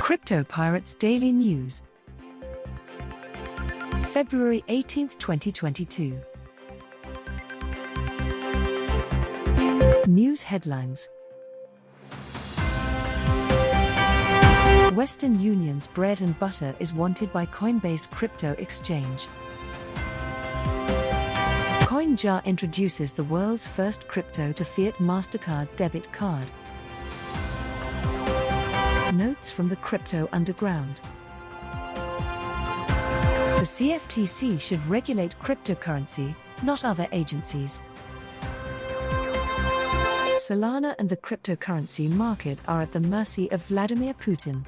Crypto Pirates Daily News, February 18, 2022. News headlines. Western Union's bread and butter is wanted by Coinbase crypto exchange. CoinJar introduces the world's first crypto-to-fiat MasterCard debit card. Notes from the crypto underground. The CFTC should regulate cryptocurrency, not other agencies. Solana and the cryptocurrency market are at the mercy of Vladimir Putin.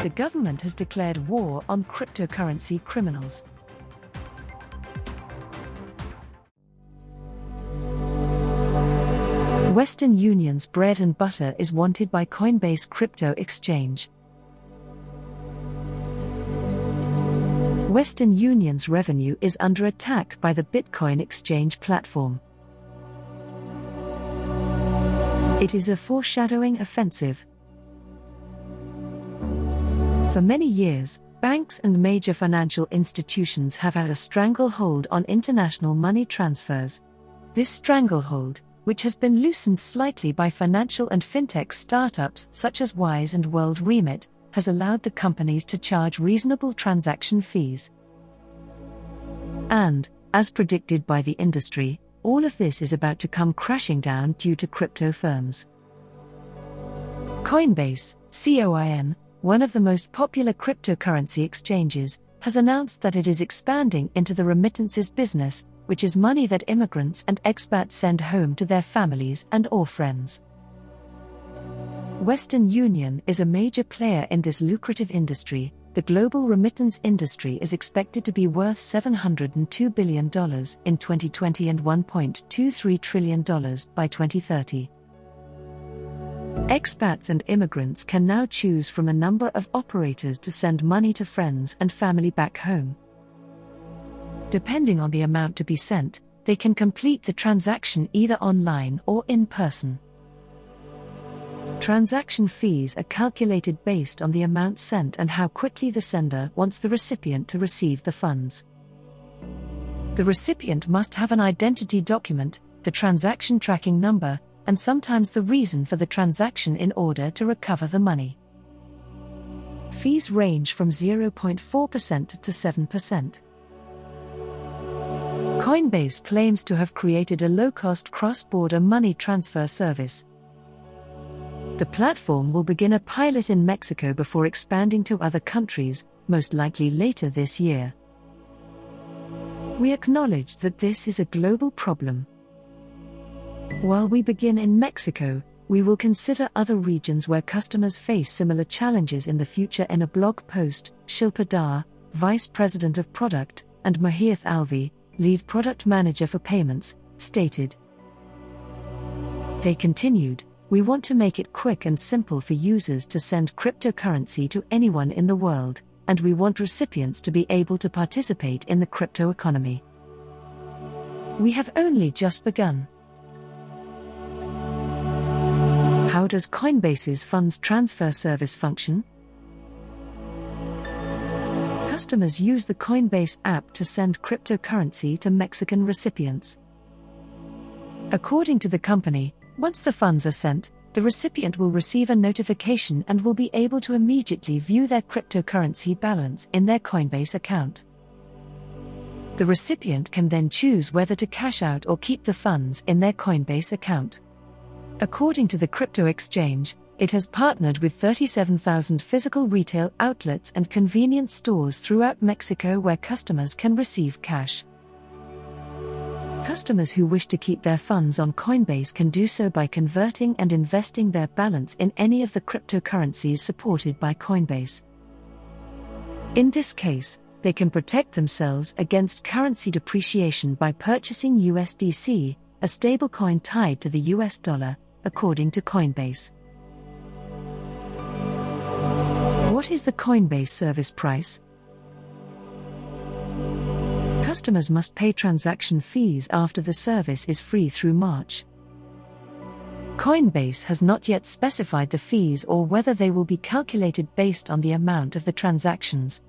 The government has declared war on cryptocurrency criminals. Western Union's bread and butter is wanted by Coinbase crypto exchange. Western Union's revenue is under attack by the Bitcoin exchange platform. It is a foreshadowing offensive. For many years, banks and major financial institutions have had a stranglehold on international money transfers. This stranglehold, which has been loosened slightly by financial and fintech startups such as Wise and World Remit, has allowed the companies to charge reasonable transaction fees. And, as predicted by the industry, all of this is about to come crashing down due to crypto firms. Coinbase, COIN, one of the most popular cryptocurrency exchanges, has announced that it is expanding into the remittances business, which is money that immigrants and expats send home to their families and/or friends. Western Union is a major player in this lucrative industry. The global remittance industry is expected to be worth $702 billion in 2020 and $1.23 trillion by 2030. Expats and immigrants can now choose from a number of operators to send money to friends and family back home. Depending on the amount to be sent, they can complete the transaction either online or in person. Transaction fees are calculated based on the amount sent and how quickly the sender wants the recipient to receive the funds. The recipient must have an identity document, the transaction tracking number, and sometimes the reason for the transaction in order to recover the money. Fees range from 0.4% to 7%. Coinbase claims to have created a low-cost cross-border money transfer service. The platform will begin a pilot in Mexico before expanding to other countries, most likely later this year. We acknowledge that this is a global problem. While we begin in Mexico, we will consider other regions where customers face similar challenges in the future. In a blog post, Shilpa Dar, Vice President of Product, and Mohith Alvi, Lead Product Manager for Payments, stated. They continued, "We want to make it quick and simple for users to send cryptocurrency to anyone in the world, and we want recipients to be able to participate in the crypto economy. We have only just begun." How does Coinbase's funds transfer service function? Customers use the Coinbase app to send cryptocurrency to Mexican recipients. According to the company, once the funds are sent, the recipient will receive a notification and will be able to immediately view their cryptocurrency balance in their Coinbase account. The recipient can then choose whether to cash out or keep the funds in their Coinbase account. According to the crypto exchange, it has partnered with 37,000 physical retail outlets and convenience stores throughout Mexico where customers can receive cash. Customers who wish to keep their funds on Coinbase can do so by converting and investing their balance in any of the cryptocurrencies supported by Coinbase. In this case, they can protect themselves against currency depreciation by purchasing USDC, a stablecoin tied to the US dollar, according to Coinbase. What is the Coinbase service price? Customers must pay transaction fees after the service is free through March. Coinbase has not yet specified the fees or whether they will be calculated based on the amount of the transactions.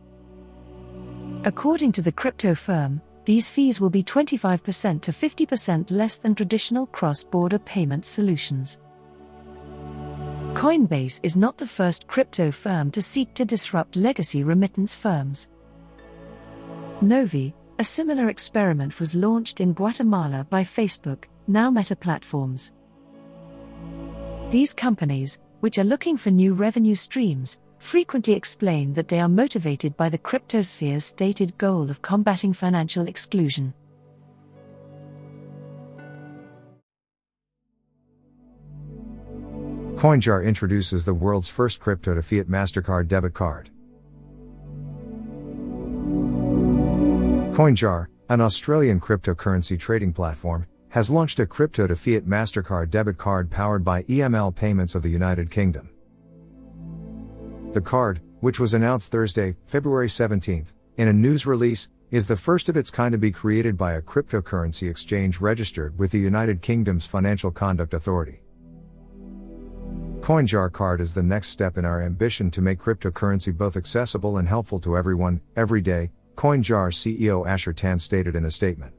According to the crypto firm, these fees will be 25% to 50% less than traditional cross-border payment solutions. Coinbase is not the first crypto firm to seek to disrupt legacy remittance firms. Novi, a similar experiment, was launched in Guatemala by Facebook, now Meta Platforms. These companies, which are looking for new revenue streams, frequently explain that they are motivated by the cryptosphere's stated goal of combating financial exclusion. CoinJar introduces the world's first crypto-to-fiat MasterCard debit card. CoinJar, an Australian cryptocurrency trading platform, has launched a crypto-to-fiat MasterCard debit card powered by EML Payments of the United Kingdom. The card, which was announced Thursday, February 17, in a news release, is the first of its kind to be created by a cryptocurrency exchange registered with the United Kingdom's Financial Conduct Authority. CoinJar Card is the next step in our ambition to make cryptocurrency both accessible and helpful to everyone, every day, CoinJar CEO Asher Tan stated in a statement.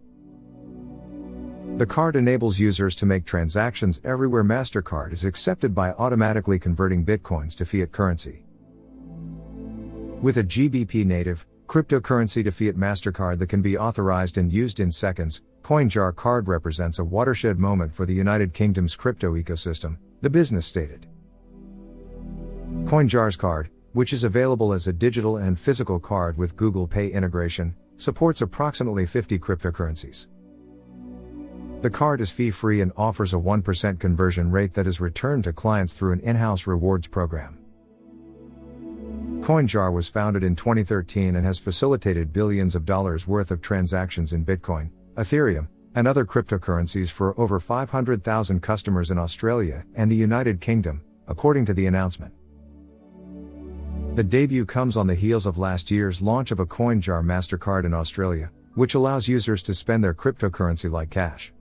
The card enables users to make transactions everywhere MasterCard is accepted by automatically converting bitcoins to fiat currency. With a GBP native, cryptocurrency to fiat MasterCard that can be authorized and used in seconds, CoinJar Card represents a watershed moment for the United Kingdom's crypto ecosystem, the business stated. CoinJar's card, which is available as a digital and physical card with Google Pay integration, supports approximately 50 cryptocurrencies. The card is fee-free and offers a 1% conversion rate that is returned to clients through an in-house rewards program. CoinJar was founded in 2013 and has facilitated billions of dollars worth of transactions in Bitcoin, Ethereum, and other cryptocurrencies for over 500,000 customers in Australia and the United Kingdom, according to the announcement. The debut comes on the heels of last year's launch of a CoinJar MasterCard in Australia, which allows users to spend their cryptocurrency like cash.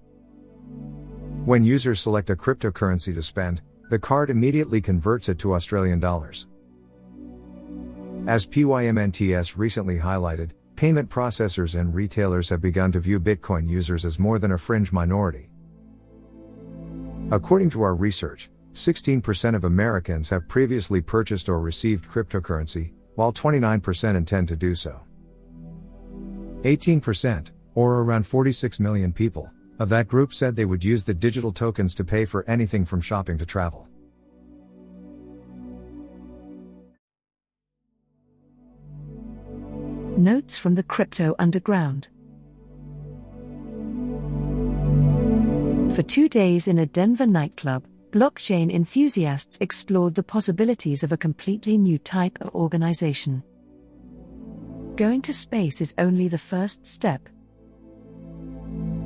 When users select a cryptocurrency to spend, the card immediately converts it to Australian dollars. As PYMNTS recently highlighted, payment processors and retailers have begun to view Bitcoin users as more than a fringe minority. According to our research, 16% of Americans have previously purchased or received cryptocurrency, while 29% intend to do so. 18%, or around 46 million people, of that group said they would use the digital tokens to pay for anything from shopping to travel. Notes from the crypto underground. For 2 days in a Denver nightclub, blockchain enthusiasts explored the possibilities of a completely new type of organization. Going to space is only the first step.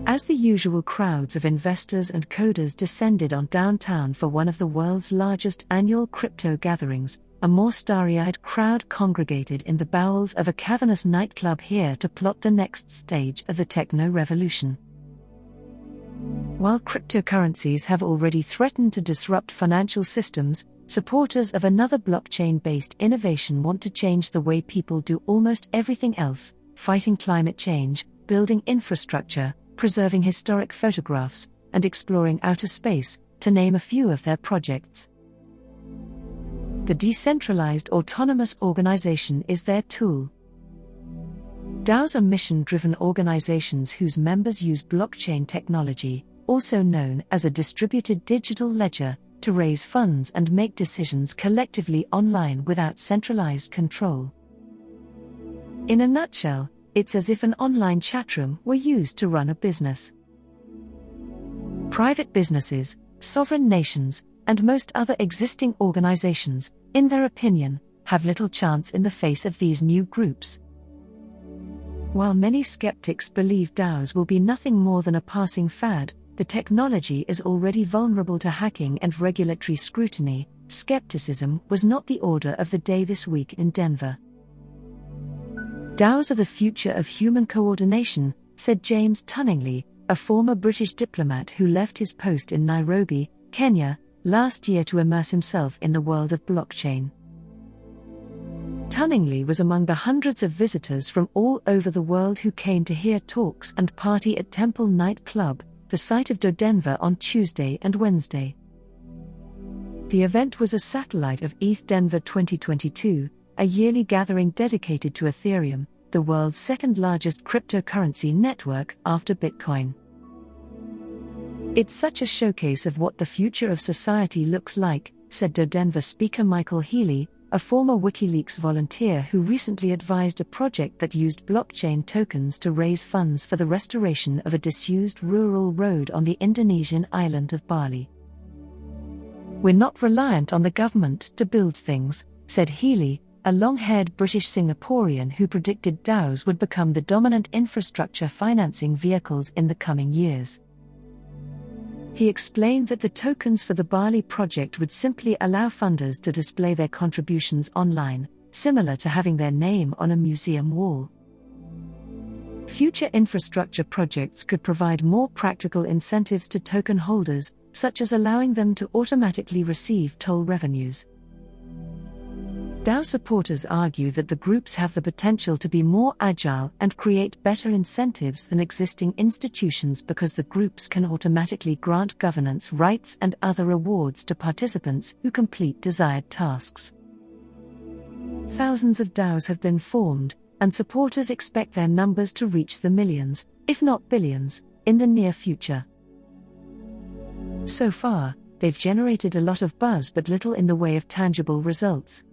As the usual crowds of investors and coders descended on downtown for one of the world's largest annual crypto gatherings, a more starry-eyed crowd congregated in the bowels of a cavernous nightclub here to plot the next stage of the techno revolution. While cryptocurrencies have already threatened to disrupt financial systems, supporters of another blockchain-based innovation want to change the way people do almost everything else: fighting climate change, building infrastructure, preserving historic photographs, and exploring outer space, to name a few of their projects. The decentralized autonomous organization is their tool. DAOs are mission-driven organizations whose members use blockchain technology, also known as a distributed digital ledger, to raise funds and make decisions collectively online without centralized control. In a nutshell, it's as if an online chatroom were used to run a business. Private businesses, sovereign nations, and most other existing organizations, in their opinion, have little chance in the face of these new groups. While many skeptics believe DAOs will be nothing more than a passing fad, the technology is already vulnerable to hacking and regulatory scrutiny. Skepticism was not the order of the day this week in Denver. DAOs are the future of human coordination, said James Tunningley, a former British diplomat who left his post in Nairobi, Kenya, last year to immerse himself in the world of blockchain. Tunningley was among the hundreds of visitors from all over the world who came to hear talks and party at Temple Night Club, the site of DoDenver, on Tuesday and Wednesday. The event was a satellite of ETHDenver 2022, a yearly gathering dedicated to Ethereum, the world's second-largest cryptocurrency network after Bitcoin. "It's such a showcase of what the future of society looks like," said DoDenver speaker Michael Healy, a former WikiLeaks volunteer who recently advised a project that used blockchain tokens to raise funds for the restoration of a disused rural road on the Indonesian island of Bali. "We're not reliant on the government to build things," said Healy, a long-haired British Singaporean who predicted DAOs would become the dominant infrastructure financing vehicles in the coming years. He explained that the tokens for the Bali project would simply allow funders to display their contributions online, similar to having their name on a museum wall. Future infrastructure projects could provide more practical incentives to token holders, such as allowing them to automatically receive toll revenues. DAO supporters argue that the groups have the potential to be more agile and create better incentives than existing institutions because the groups can automatically grant governance rights and other rewards to participants who complete desired tasks. Thousands of DAOs have been formed, and supporters expect their numbers to reach the millions, if not billions, in the near future. So far, they've generated a lot of buzz but little in the way of tangible results.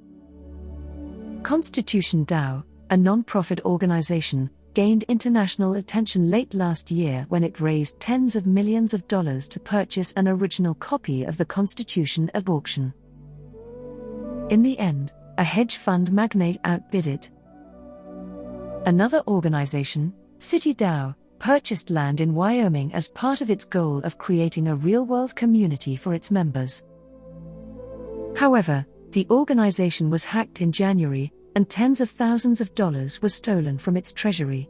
Constitution DAO, a non-profit organization, gained international attention late last year when it raised tens of millions of dollars to purchase an original copy of the Constitution at auction. In the end, a hedge fund magnate outbid it. Another organization, City DAO, purchased land in Wyoming as part of its goal of creating a real-world community for its members. However, the organization was hacked in January, and tens of thousands of dollars were stolen from its treasury.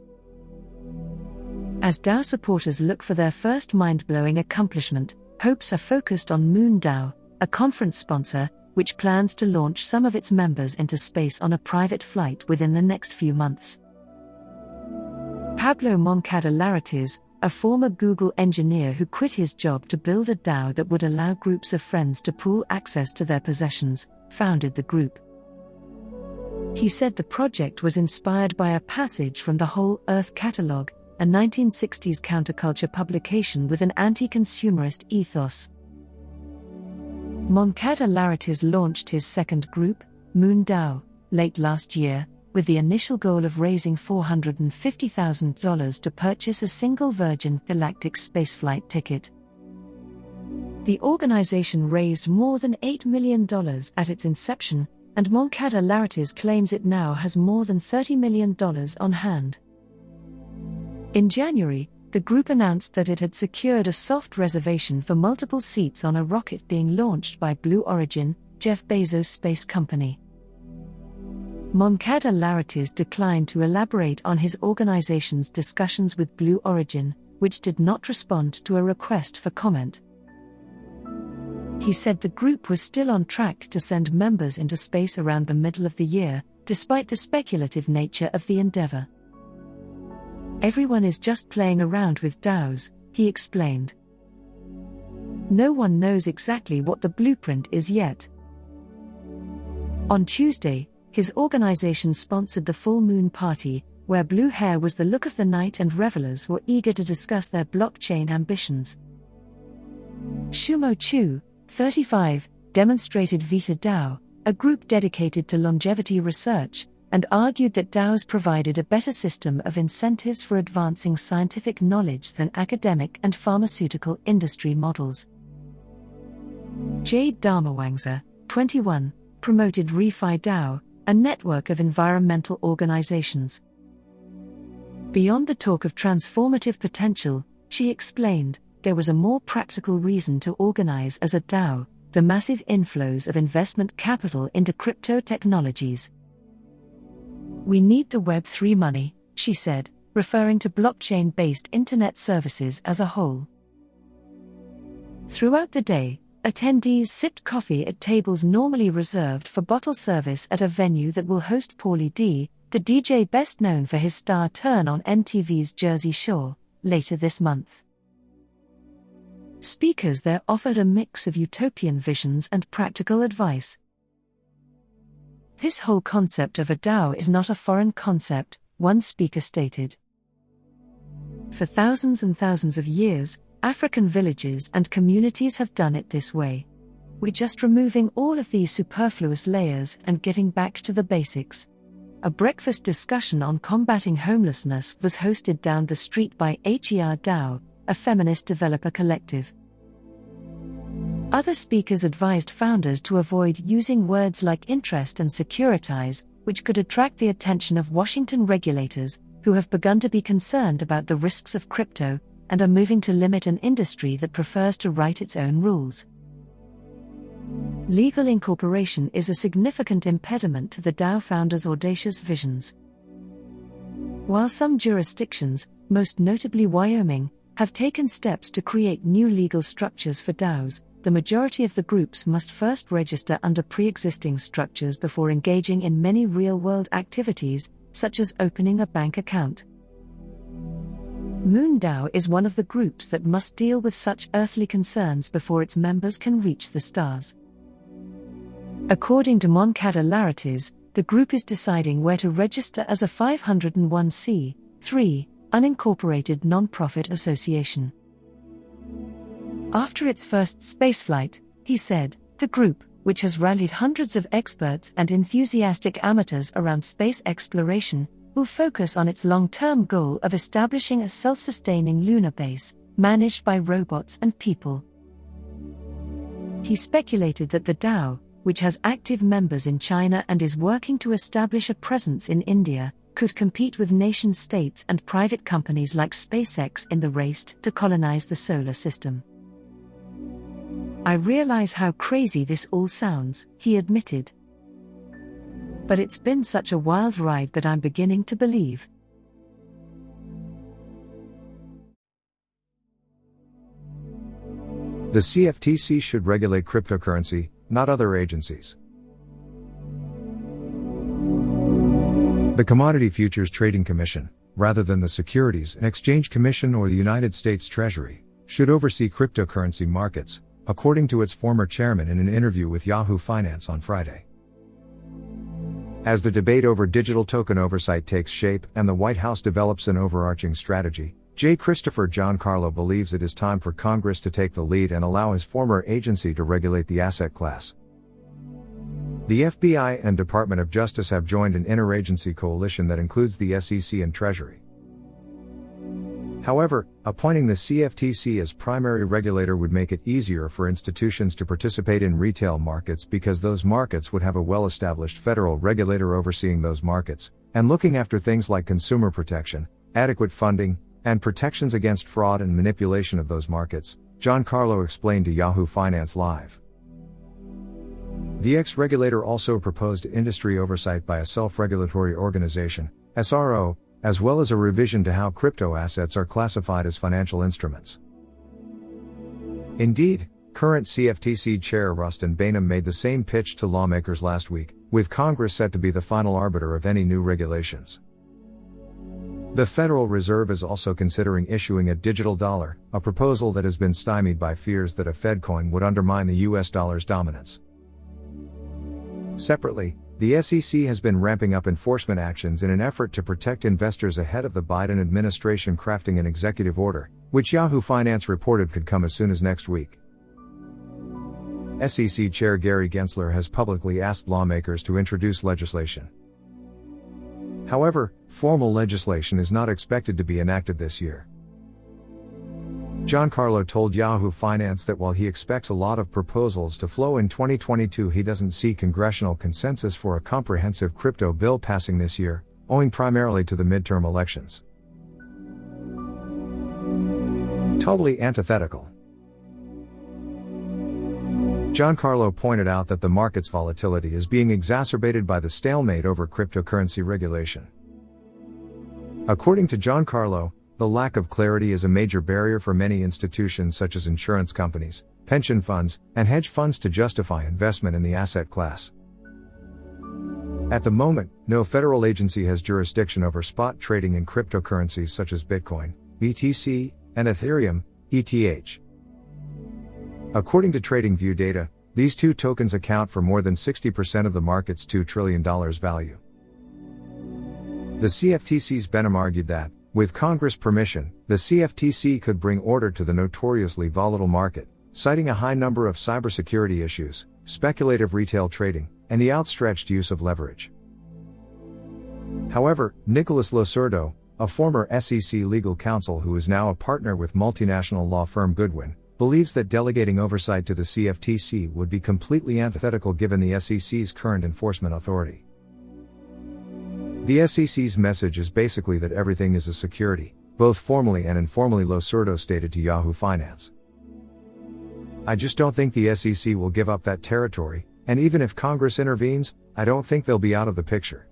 As DAO supporters look for their first mind-blowing accomplishment, hopes are focused on Moon DAO, a conference sponsor, which plans to launch some of its members into space on a private flight within the next few months. Pablo Moncada Larratis, a former Google engineer who quit his job to build a DAO that would allow groups of friends to pool access to their possessions, founded the group. He said the project was inspired by a passage from the Whole Earth Catalog, a 1960s counterculture publication with an anti-consumerist ethos. Moncada Larratis launched his second group, Moon DAO, late last year, with the initial goal of raising $450,000 to purchase a single Virgin Galactic spaceflight ticket. The organization raised more than $8 million at its inception, and Moncada Larratis claims it now has more than $30 million on hand. In January, the group announced that it had secured a soft reservation for multiple seats on a rocket being launched by Blue Origin, Jeff Bezos' space company. Moncada Larratis declined to elaborate on his organization's discussions with Blue Origin, which did not respond to a request for comment. He said the group was still on track to send members into space around the middle of the year, despite the speculative nature of the endeavor. "Everyone is just playing around with DAOs," he explained. "No one knows exactly what the blueprint is yet." On Tuesday, his organization sponsored the Full Moon Party, where blue hair was the look of the night and revelers were eager to discuss their blockchain ambitions. Shumo Chu, 35, demonstrated Vita DAO, a group dedicated to longevity research, and argued that DAOs provided a better system of incentives for advancing scientific knowledge than academic and pharmaceutical industry models. Jade Dharmawangsa, 21, promoted ReFi DAO, a network of environmental organizations. Beyond the talk of transformative potential, she explained, there was a more practical reason to organize as a DAO: the massive inflows of investment capital into crypto technologies. "We need the Web3 money," she said, referring to blockchain-based internet services as a whole. Throughout the day, Attendees sipped coffee at tables normally reserved for bottle service at a venue that will host Pauly D, the DJ best known for his star turn on MTV's Jersey Shore, later this month. Speakers there offered a mix of utopian visions and practical advice. This whole concept of a DAO is not a foreign concept, one speaker stated. For thousands and thousands of years, African villages and communities have done it this way. We're just removing all of these superfluous layers and getting back to the basics. A breakfast discussion on combating homelessness was hosted down the street by HER DAO, a feminist developer collective. Other speakers advised founders to avoid using words like interest and securitize, which could attract the attention of Washington regulators, who have begun to be concerned about the risks of crypto and are moving to limit an industry that prefers to write its own rules. Legal incorporation is a significant impediment to the DAO founders' audacious visions. While some jurisdictions, most notably Wyoming, have taken steps to create new legal structures for DAOs, the majority of the groups must first register under pre-existing structures before engaging in many real-world activities, such as opening a bank account. MoonDAO is one of the groups that must deal with such earthly concerns before its members can reach the stars. According to Moncada Laritis, the group is deciding where to register as a 501c3 unincorporated non-profit association. After its first spaceflight, he said, the group, which has rallied hundreds of experts and enthusiastic amateurs around space exploration, will focus on its long-term goal of establishing a self-sustaining lunar base, managed by robots and people. He speculated that the DAO, which has active members in China and is working to establish a presence in India, could compete with nation-states and private companies like SpaceX in the race to colonize the solar system. I realize how crazy this all sounds, he admitted. But it's been such a wild ride that I'm beginning to believe. The CFTC should regulate cryptocurrency, not other agencies. The Commodity Futures Trading Commission, rather than the Securities and Exchange Commission or the United States Treasury, should oversee cryptocurrency markets, according to its former chairman in an interview with Yahoo Finance on Friday. As the debate over digital token oversight takes shape and the White House develops an overarching strategy, J. Christopher Giancarlo believes it is time for Congress to take the lead and allow his former agency to regulate the asset class. The FBI and Department of Justice have joined an interagency coalition that includes the SEC and Treasury. However, appointing the CFTC as primary regulator would make it easier for institutions to participate in retail markets because those markets would have a well-established federal regulator overseeing those markets, and looking after things like consumer protection, adequate funding, and protections against fraud and manipulation of those markets, Giancarlo explained to Yahoo Finance Live. The ex-regulator also proposed industry oversight by a self-regulatory organization, SRO, as well as a revision to how crypto assets are classified as financial instruments. Indeed, current CFTC Chair Rustin Bainum made the same pitch to lawmakers last week, with Congress set to be the final arbiter of any new regulations. The Federal Reserve is also considering issuing a digital dollar, a proposal that has been stymied by fears that a Fed coin would undermine the US dollar's dominance. Separately, the SEC has been ramping up enforcement actions in an effort to protect investors ahead of the Biden administration crafting an executive order, which Yahoo Finance reported could come as soon as next week. SEC Chair Gary Gensler has publicly asked lawmakers to introduce legislation. However, formal legislation is not expected to be enacted this year. Giancarlo told Yahoo Finance that while he expects a lot of proposals to flow in 2022, he doesn't see congressional consensus for a comprehensive crypto bill passing this year, owing primarily to the midterm elections. Totally antithetical. Giancarlo pointed out that the market's volatility is being exacerbated by the stalemate over cryptocurrency regulation. According to Giancarlo, the lack of clarity is a major barrier for many institutions such as insurance companies, pension funds, and hedge funds to justify investment in the asset class. At the moment, no federal agency has jurisdiction over spot trading in cryptocurrencies such as Bitcoin, BTC, and Ethereum, ETH. According to TradingView data, these two tokens account for more than 60% of the market's $2 trillion value. The CFTC's Behnam argued that, with Congress permission, the CFTC could bring order to the notoriously volatile market, citing a high number of cybersecurity issues, speculative retail trading, and the outstretched use of leverage. However, Nicholas Losurdo, a former SEC legal counsel who is now a partner with multinational law firm Goodwin, believes that delegating oversight to the CFTC would be completely antithetical given the SEC's current enforcement authority. The SEC's message is basically that everything is a security, both formally and informally, Losurdo stated to Yahoo Finance. I just don't think the SEC will give up that territory, and even if Congress intervenes, I don't think they'll be out of the picture.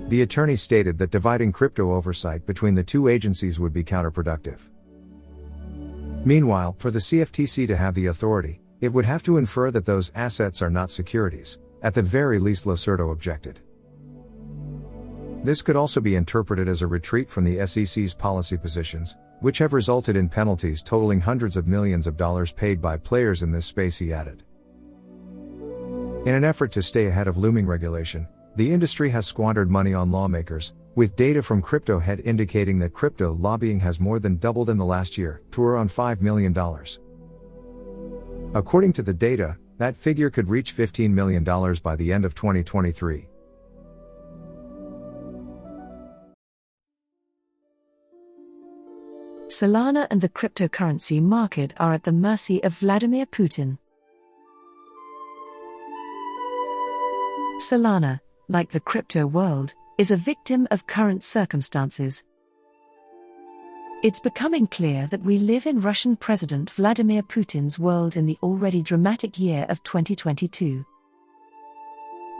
The attorney stated that dividing crypto oversight between the two agencies would be counterproductive. Meanwhile, for the CFTC to have the authority, it would have to infer that those assets are not securities, at the very least, Losurdo objected. This could also be interpreted as a retreat from the SEC's policy positions, which have resulted in penalties totaling hundreds of millions of dollars paid by players in this space, he added. In an effort to stay ahead of looming regulation, the industry has squandered money on lawmakers, with data from CryptoHead indicating that crypto lobbying has more than doubled in the last year, to around $5 million. According to the data, that figure could reach $15 million by the end of 2023. Solana and the cryptocurrency market are at the mercy of Vladimir Putin. Solana, like the crypto world, is a victim of current circumstances. It's becoming clear that we live in Russian President Vladimir Putin's world in the already dramatic year of 2022.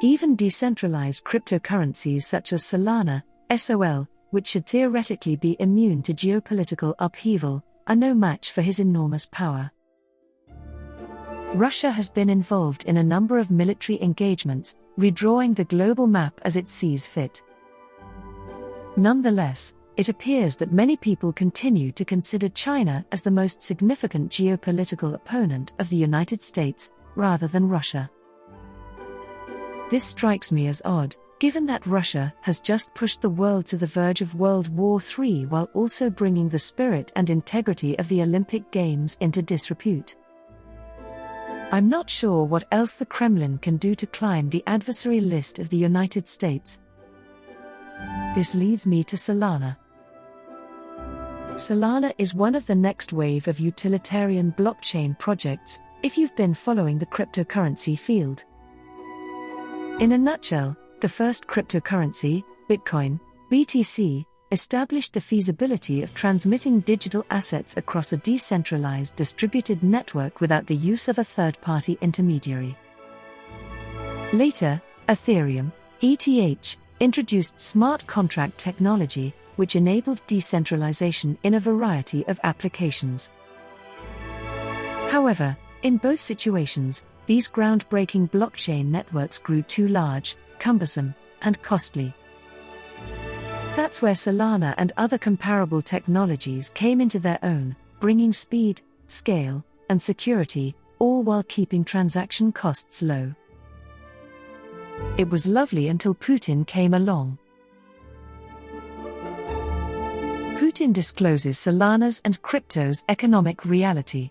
Even decentralized cryptocurrencies such as Solana, SOL, which should theoretically be immune to geopolitical upheaval, are no match for his enormous power. Russia has been involved in a number of military engagements, redrawing the global map as it sees fit. Nonetheless, it appears that many people continue to consider China as the most significant geopolitical opponent of the United States, rather than Russia. This strikes me as odd, given that Russia has just pushed the world to the verge of World War III while also bringing the spirit and integrity of the Olympic Games into disrepute. I'm not sure what else the Kremlin can do to climb the adversary list of the United States. This leads me to Solana. Solana is one of the next wave of utilitarian blockchain projects, if you've been following the cryptocurrency field. In a nutshell, the first cryptocurrency, Bitcoin, BTC, established the feasibility of transmitting digital assets across a decentralized distributed network without the use of a third-party intermediary. Later, Ethereum, ETH, introduced smart contract technology, which enabled decentralization in a variety of applications. However, in both situations, these groundbreaking blockchain networks grew too large, cumbersome, and costly. That's where Solana and other comparable technologies came into their own, bringing speed, scale, and security, all while keeping transaction costs low. It was lovely until Putin came along. Putin discloses Solana's and crypto's economic reality.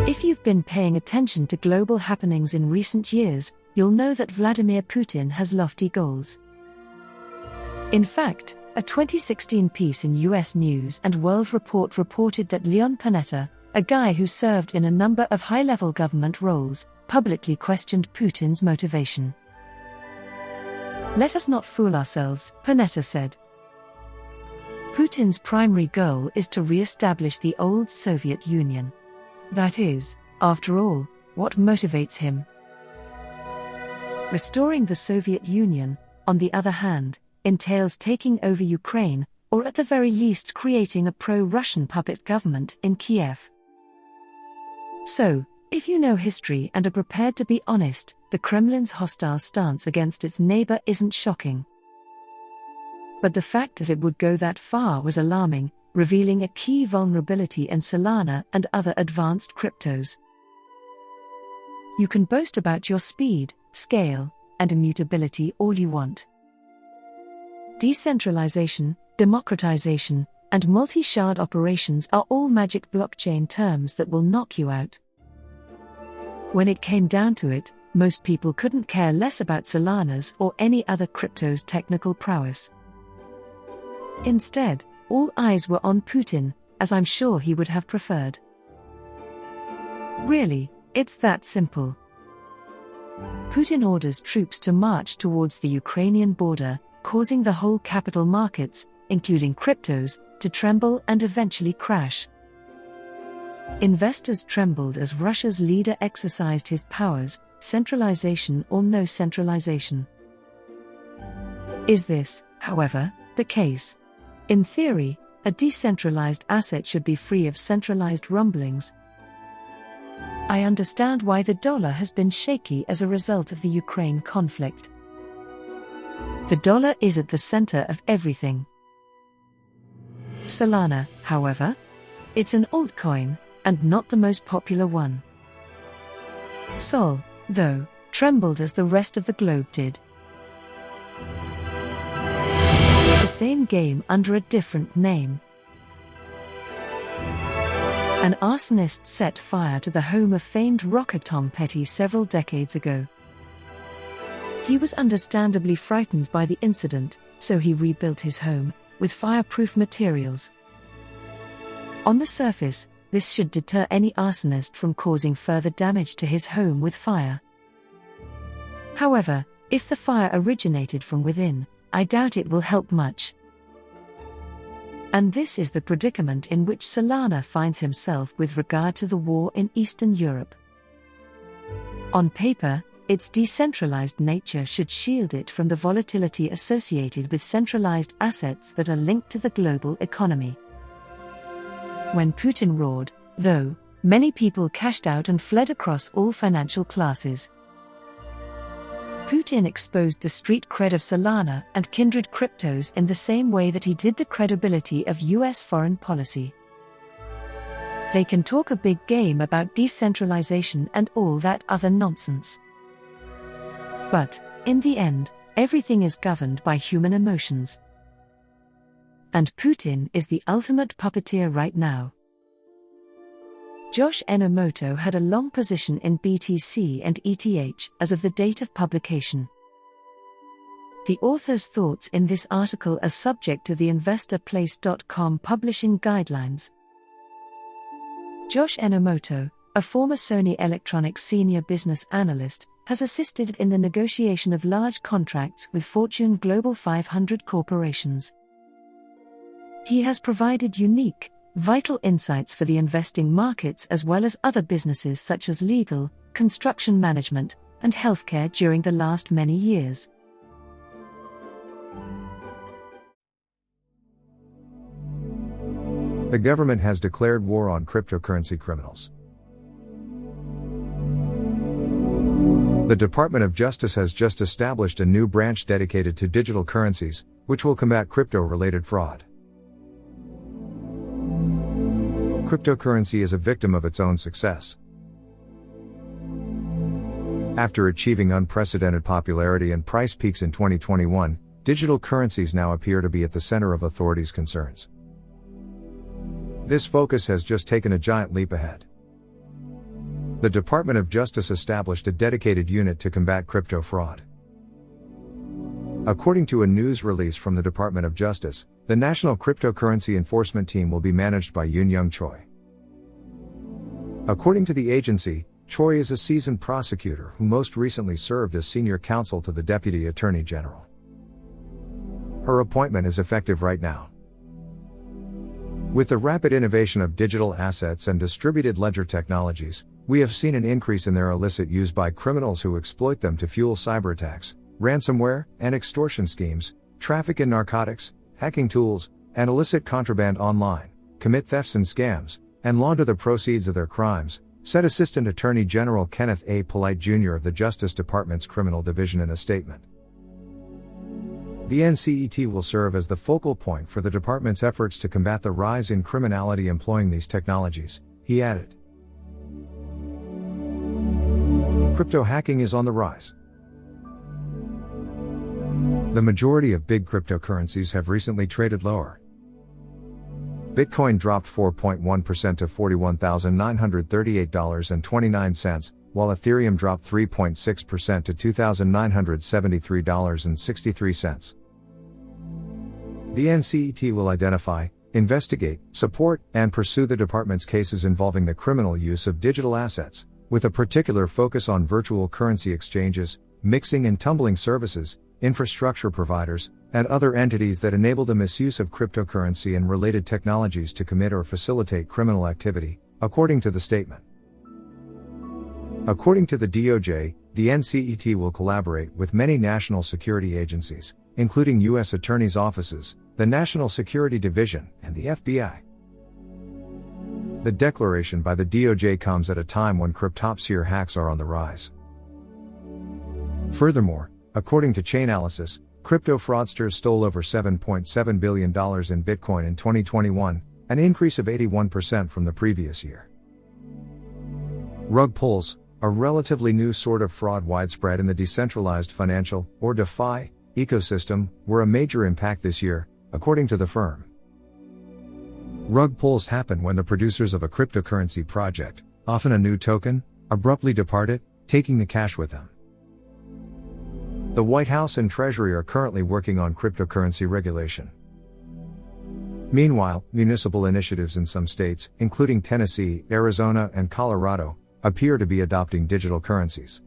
If you've been paying attention to global happenings in recent years, you'll know that Vladimir Putin has lofty goals. In fact, a 2016 piece in US News and World Report reported that Leon Panetta, a guy who served in a number of high-level government roles, publicly questioned Putin's motivation. "Let us not fool ourselves," Panetta said. Putin's primary goal is to re-establish the old Soviet Union. That is, after all, what motivates him. Restoring the Soviet Union, on the other hand, entails taking over Ukraine, or at the very least creating a pro-Russian puppet government in Kiev. So, if you know history and are prepared to be honest, the Kremlin's hostile stance against its neighbor isn't shocking. But the fact that it would go that far was alarming, revealing a key vulnerability in Solana and other advanced cryptos. You can boast about your speed, scale, and immutability all you want. Decentralization, democratization, and multi-shard operations are all magic blockchain terms that will knock you out. When it came down to it, most people couldn't care less about Solana's or any other crypto's technical prowess. Instead, all eyes were on Putin, as I'm sure he would have preferred. Really, it's that simple. Putin orders troops to march towards the Ukrainian border, causing the whole capital markets, including cryptos, to tremble and eventually crash. Investors trembled as Russia's leader exercised his powers, centralization or no centralization. Is this, however, the case? In theory, a decentralized asset should be free of centralized rumblings. I understand why the dollar has been shaky as a result of the Ukraine conflict. The dollar is at the center of everything. Solana, however, it's an altcoin, and not the most popular one. Sol, though, trembled as the rest of the globe did. The same game under a different name. An arsonist set fire to the home of famed rocker Tom Petty several decades ago. He was understandably frightened by the incident, so he rebuilt his home with fireproof materials. On the surface, this should deter any arsonist from causing further damage to his home with fire. However, if the fire originated from within, I doubt it will help much. And this is the predicament in which Solana finds himself with regard to the war in Eastern Europe. On paper, its decentralized nature should shield it from the volatility associated with centralized assets that are linked to the global economy. When Putin roared, though, many people cashed out and fled across all financial classes. Putin exposed the street cred of Solana and kindred cryptos in the same way that he did the credibility of US foreign policy. They can talk a big game about decentralization and all that other nonsense. But, in the end, everything is governed by human emotions. And Putin is the ultimate puppeteer right now. Josh Enomoto had a long position in BTC and ETH as of the date of publication. The author's thoughts in this article are subject to the InvestorPlace.com publishing guidelines. Josh Enomoto, a former Sony Electronics senior business analyst, has assisted in the negotiation of large contracts with Fortune Global 500 corporations. He has provided unique, vital insights for the investing markets as well as other businesses such as legal, construction management, and healthcare during the last many years. The government has declared war on cryptocurrency criminals. The Department of Justice has just established a new branch dedicated to digital currencies, which will combat crypto-related fraud. Cryptocurrency is a victim of its own success. After achieving unprecedented popularity and price peaks in 2021, digital currencies now appear to be at the center of authorities' concerns. This focus has just taken a giant leap ahead. The Department of Justice established a dedicated unit to combat crypto fraud. According to a news release from the Department of Justice, the National Cryptocurrency Enforcement Team will be managed by Yoon-Young Choi. According to the agency, Choi is a seasoned prosecutor who most recently served as senior counsel to the Deputy Attorney General. Her appointment is effective right now. With the rapid innovation of digital assets and distributed ledger technologies, we have seen an increase in their illicit use by criminals who exploit them to fuel cyberattacks, ransomware, and extortion schemes, traffic in narcotics, hacking tools, and illicit contraband online, commit thefts and scams, and launder the proceeds of their crimes, said Assistant Attorney General Kenneth A. Polite Jr. of the Justice Department's Criminal Division in a statement. The NCET will serve as the focal point for the department's efforts to combat the rise in criminality employing these technologies, he added. Crypto hacking is on the rise. The majority of big cryptocurrencies have recently traded lower. Bitcoin dropped 4.1% to $41,938.29, while Ethereum dropped 3.6% to $2,973.63. The NCET will identify, investigate, support, and pursue the department's cases involving the criminal use of digital assets, with a particular focus on virtual currency exchanges, mixing and tumbling services, infrastructure providers, and other entities that enable the misuse of cryptocurrency and related technologies to commit or facilitate criminal activity, according to the statement. According to the DOJ, the NCET will collaborate with many national security agencies, including U.S. attorneys' offices, the National Security Division, and the FBI. The declaration by the DOJ comes at a time when cryptopsier hacks are on the rise. Furthermore, according to Chainalysis, crypto fraudsters stole over $7.7 billion in Bitcoin in 2021, an increase of 81% from the previous year. Rug pulls, a relatively new sort of fraud widespread in the decentralized financial, or DeFi, ecosystem, were a major impact this year, according to the firm. Rug pulls happen when the producers of a cryptocurrency project, often a new token, abruptly depart it, taking the cash with them. The White House and Treasury are currently working on cryptocurrency regulation. Meanwhile, municipal initiatives in some states, including Tennessee, Arizona, and Colorado, appear to be adopting digital currencies.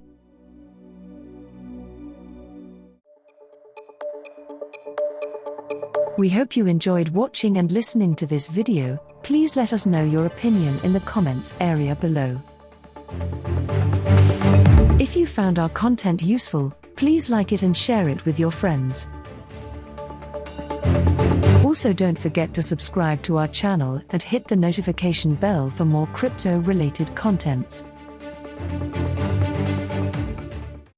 We hope you enjoyed watching and listening to this video. Please let us know your opinion in the comments area below. If you found our content useful, please like it and share it with your friends. Also, don't forget to subscribe to our channel and hit the notification bell for more crypto-related contents.